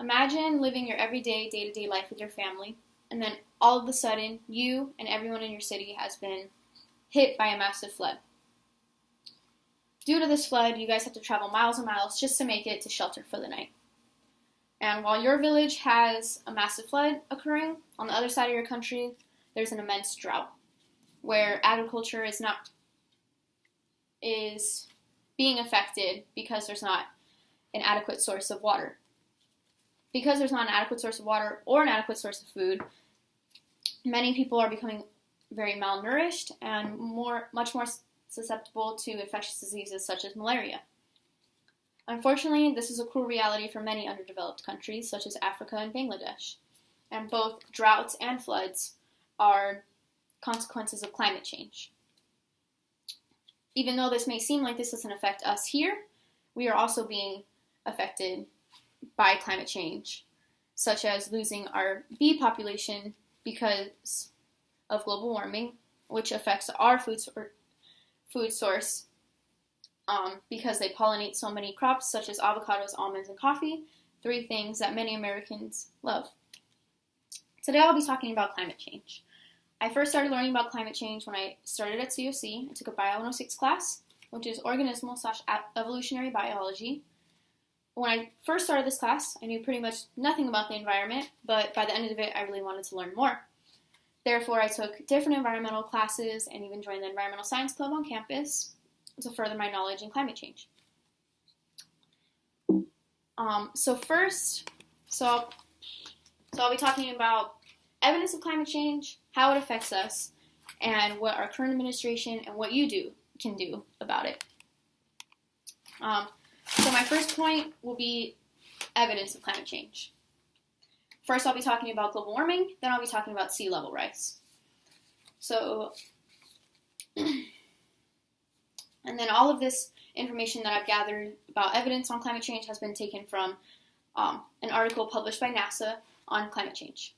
Imagine living your everyday, day-to-day life with your family, and then all of a sudden, you and everyone in your city has been hit by a massive flood. Due to this flood, you guys have to travel miles and miles just to make it to shelter for the night. And while your village has a massive flood occurring, on the other side of your country, there's an immense drought where agriculture is being affected because there's not an adequate source of water. Because there's not an adequate source of water or an adequate source of food, many people are becoming very malnourished and much more susceptible to infectious diseases such as malaria. Unfortunately, this is a cruel reality for many underdeveloped countries such as Africa and Bangladesh, and both droughts and floods are consequences of climate change. Even though this may seem like this doesn't affect us here, we are also being affected by climate change, such as losing our bee population because of global warming, which affects our food source because they pollinate so many crops such as avocados, almonds, and coffee, 3 things that many Americans love. Today I'll be talking about climate change. I first started learning about climate change when I started at COC. I took a Bio 106 class, which is organismal/evolutionary biology. When I first started this class, I knew pretty much nothing about the environment, but by the end of it, I really wanted to learn more. Therefore, I took different environmental classes and even joined the Environmental Science Club on campus to further my knowledge in climate change. I'll be talking about evidence of climate change, how it affects us, and what our current administration and what you can do about it. So my first point will be evidence of climate change. First, I'll be talking about global warming, then I'll be talking about sea level rise. And then all of this information that I've gathered about evidence on climate change has been taken from an article published by NASA on climate change.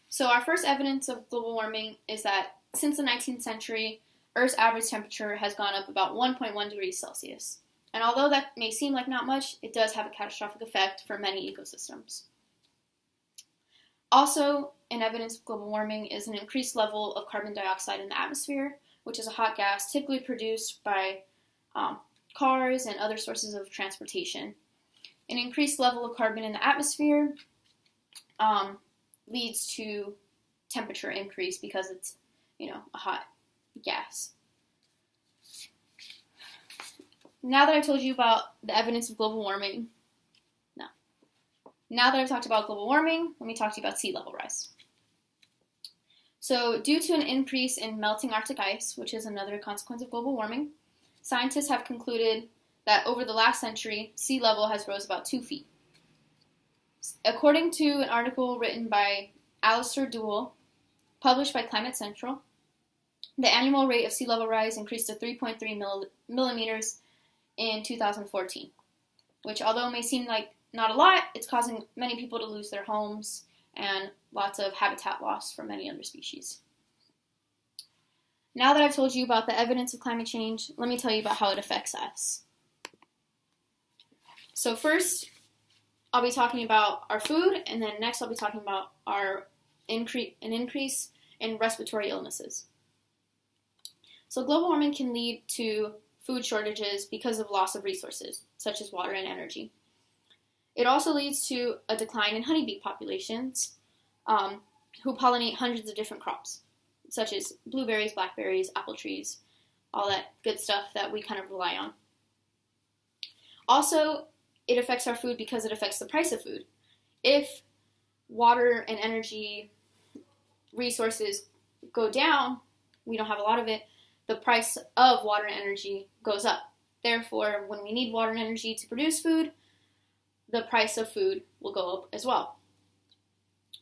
So our first evidence of global warming is that since the 19th century, Earth's average temperature has gone up about 1.1 degrees Celsius. And although that may seem like not much, it does have a catastrophic effect for many ecosystems. Also, in evidence of global warming is an increased level of carbon dioxide in the atmosphere, which is a hot gas typically produced by cars and other sources of transportation. An increased level of carbon in the atmosphere leads to temperature increase because it's, a hot gas. Now that I've told you about the evidence of global warming, now that I've talked about global warming, let me talk to you about sea level rise. So, due to an increase in melting Arctic ice, which is another consequence of global warming, scientists have concluded that over the last century, sea level has rose about 2 feet. According to an article written by Alistair Duell, published by Climate Central, the annual rate of sea level rise increased to 3.3 millimeters in 2014, which although may seem like not a lot, it's causing many people to lose their homes and lots of habitat loss for many other species. Now that I've told you about the evidence of climate change, let me tell you about how it affects us. So first, I'll be talking about our food, and then next I'll be talking about an increase in respiratory illnesses. So global warming can lead to food shortages because of loss of resources, such as water and energy. It also leads to a decline in honeybee populations who pollinate hundreds of different crops, such as blueberries, blackberries, apple trees, all that good stuff that we kind of rely on. Also, it affects our food because it affects the price of food. If water and energy resources go down, we don't have a lot of it, the price of water and energy goes up. Therefore, when we need water and energy to produce food, the price of food will go up as well.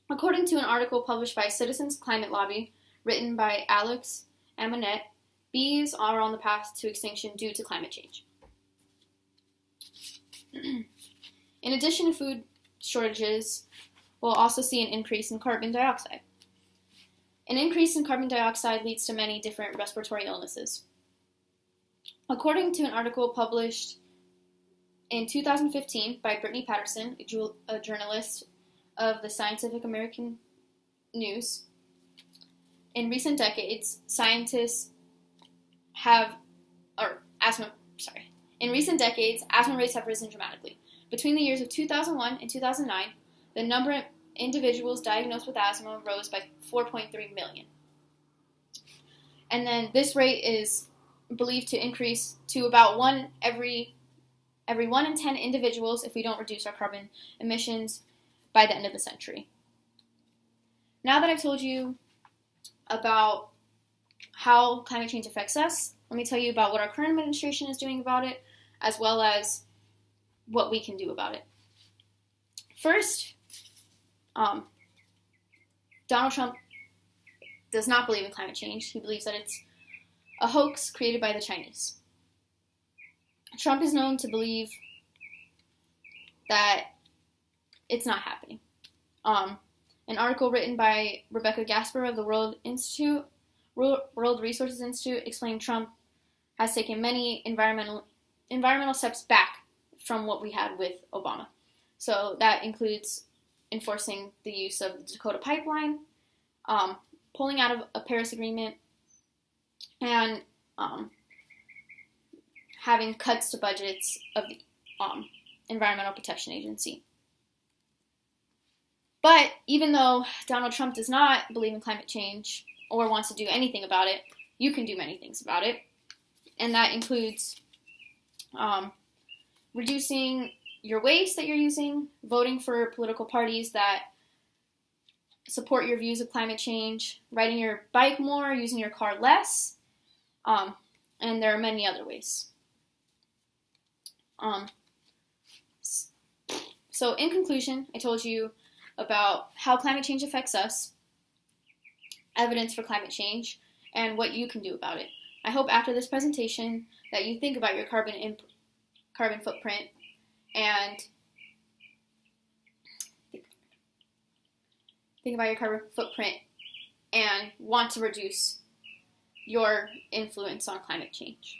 According to an article published by Citizens Climate Lobby, written by Alex Amonet, bees are on the path to extinction due to climate change. In addition to food shortages, we'll also see an increase in carbon dioxide. An increase in carbon dioxide leads to many different respiratory illnesses. According to an article published in 2015 by Brittany Patterson, a journalist of the Scientific American News. In recent decades, asthma rates have risen dramatically. Between the years of 2001 and 2009, the number of individuals diagnosed with asthma rose by 4.3 million. And then this rate is believed to increase to about every 1 in 10 individuals if we don't reduce our carbon emissions by the end of the century. Now that I've told you about how climate change affects us, let me tell you about what our current administration is doing about it, as well as what we can do about it. First, Donald Trump does not believe in climate change. He believes that it's a hoax created by the Chinese. Trump is known to believe that it's not happening. An article written by Rebecca Gasper of the World Resources Institute explained Trump has taken many environmental steps back from what we had with Obama. So that includes enforcing the use of the Dakota Pipeline, pulling out of a Paris Agreement, and having cuts to budgets of the Environmental Protection Agency. But even though Donald Trump does not believe in climate change or wants to do anything about it, you can do many things about it. And that includes reducing your waste that you're using, voting for political parties that support your views of climate change, riding your bike more, using your car less, and there are many other ways. So in conclusion, I told you about how climate change affects us, evidence for climate change, and what you can do about it. I hope after this presentation that you think about your carbon footprint and want to reduce your influence on climate change.